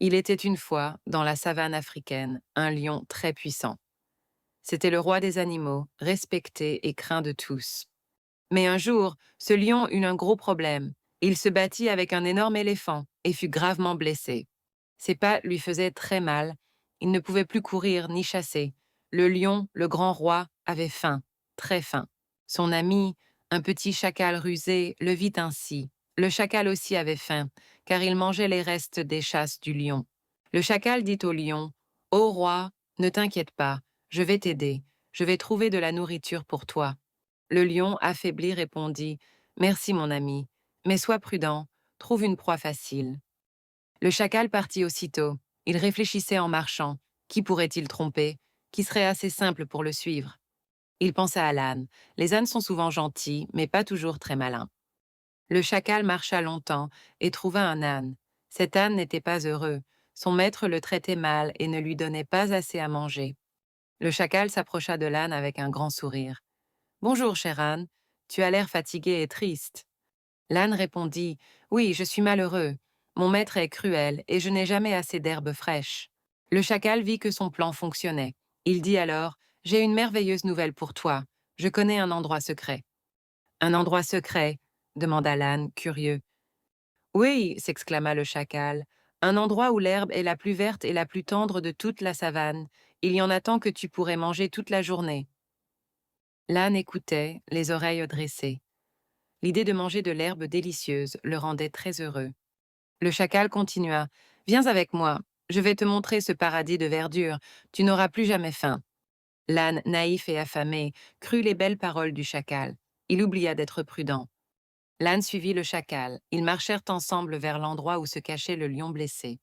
Il était une fois, dans la savane africaine, un lion très puissant. C'était le roi des animaux, respecté et craint de tous. Mais un jour, ce lion eut un gros problème. Il se battit avec un énorme éléphant et fut gravement blessé. Ses pattes lui faisaient très mal. Il ne pouvait plus courir ni chasser. Le lion, le grand roi, avait faim, très faim. Son ami, un petit chacal rusé, le vit ainsi. Le chacal aussi avait faim, car il mangeait les restes des chasses du lion. Le chacal dit au lion, Ô roi, ne t'inquiète pas, je vais t'aider, je vais trouver de la nourriture pour toi. Le lion, affaibli, répondit, Merci mon ami, mais sois prudent, trouve une proie facile. Le chacal partit aussitôt. Il réfléchissait en marchant. Qui pourrait-il tromper? Qui serait assez simple pour le suivre? Il pensa à l'âne. Les ânes sont souvent gentils, mais pas toujours très malins. Le chacal marcha longtemps et trouva un âne. Cet âne n'était pas heureux. Son maître le traitait mal et ne lui donnait pas assez à manger. Le chacal s'approcha de l'âne avec un grand sourire. Bonjour, cher âne. Tu as l'air fatigué et triste. L'âne répondit, Oui, je suis malheureux. Mon maître est cruel et je n'ai jamais assez d'herbes fraîches. Le chacal vit que son plan fonctionnait. Il dit alors, J'ai une merveilleuse nouvelle pour toi. Je connais un endroit secret. Un endroit secret demanda l'âne, curieux. Oui, s'exclama le chacal, un endroit où l'herbe est la plus verte et la plus tendre de toute la savane. Il y en a tant que tu pourrais manger toute la journée. L'âne écoutait, les oreilles dressées. L'idée de manger de l'herbe délicieuse le rendait très heureux. Le chacal continua. Viens avec moi, je vais te montrer ce paradis de verdure, tu n'auras plus jamais faim. L'âne, naïf et affamé, crut les belles paroles du chacal. Il oublia d'être prudent. L'âne suivit le chacal. Ils marchèrent ensemble vers l'endroit où se cachait le lion blessé.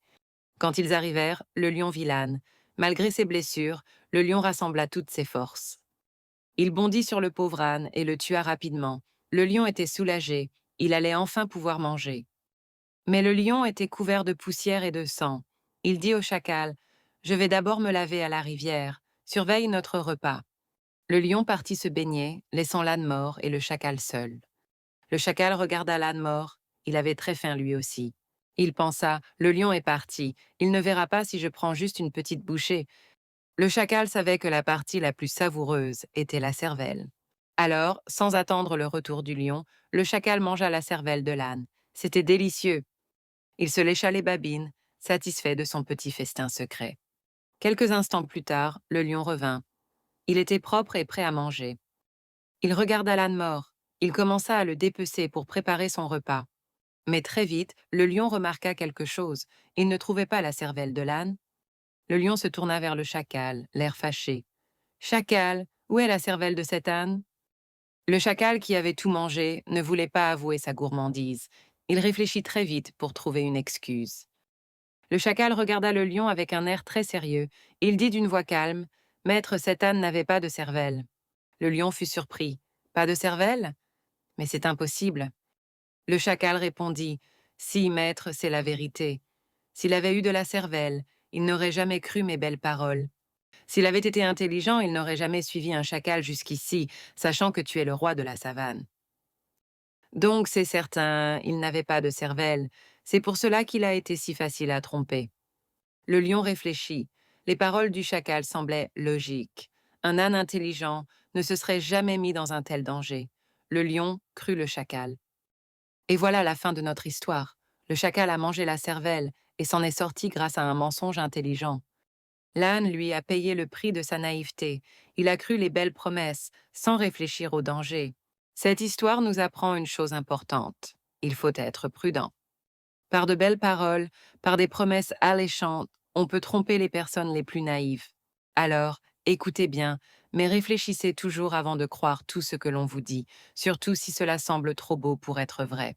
Quand ils arrivèrent, le lion vit l'âne. Malgré ses blessures, le lion rassembla toutes ses forces. Il bondit sur le pauvre âne et le tua rapidement. Le lion était soulagé. Il allait enfin pouvoir manger. Mais le lion était couvert de poussière et de sang. Il dit au chacal, Je vais d'abord me laver à la rivière. Surveille notre repas. Le lion partit se baigner, laissant l'âne mort et le chacal seul. Le chacal regarda l'âne mort. Il avait très faim lui aussi. Il pensa, Le lion est parti. Il ne verra pas si je prends juste une petite bouchée. Le chacal savait que la partie la plus savoureuse était la cervelle. Alors, sans attendre le retour du lion, le chacal mangea la cervelle de l'âne. C'était délicieux. Il se lécha les babines, satisfait de son petit festin secret. Quelques instants plus tard, le lion revint. Il était propre et prêt à manger. Il regarda l'âne mort. Il commença à le dépecer pour préparer son repas. Mais très vite, le lion remarqua quelque chose. Il ne trouvait pas la cervelle de l'âne. Le lion se tourna vers le chacal, l'air fâché. Chacal, où est la cervelle de cet âne? Le chacal, qui avait tout mangé, ne voulait pas avouer sa gourmandise. Il réfléchit très vite pour trouver une excuse. Le chacal regarda le lion avec un air très sérieux. Il dit d'une voix calme, Maître, cet âne n'avait pas de cervelle. Le lion fut surpris. Pas de cervelle? Mais c'est impossible. Le chacal répondit, Si, maître, c'est la vérité. S'il avait eu de la cervelle, il n'aurait jamais cru mes belles paroles. S'il avait été intelligent, il n'aurait jamais suivi un chacal jusqu'ici, sachant que tu es le roi de la savane. Donc c'est certain, il n'avait pas de cervelle. C'est pour cela qu'il a été si facile à tromper. Le lion réfléchit. Les paroles du chacal semblaient logiques. Un âne intelligent ne se serait jamais mis dans un tel danger. Le lion crut le chacal. Et voilà la fin de notre histoire. Le chacal a mangé la cervelle et s'en est sorti grâce à un mensonge intelligent. L'âne, lui, a payé le prix de sa naïveté. Il a cru les belles promesses, sans réfléchir au danger. Cette histoire nous apprend une chose importante. Il faut être prudent. Par de belles paroles, par des promesses alléchantes, on peut tromper les personnes les plus naïves. Alors, écoutez bien, mais réfléchissez toujours avant de croire tout ce que l'on vous dit, surtout si cela semble trop beau pour être vrai.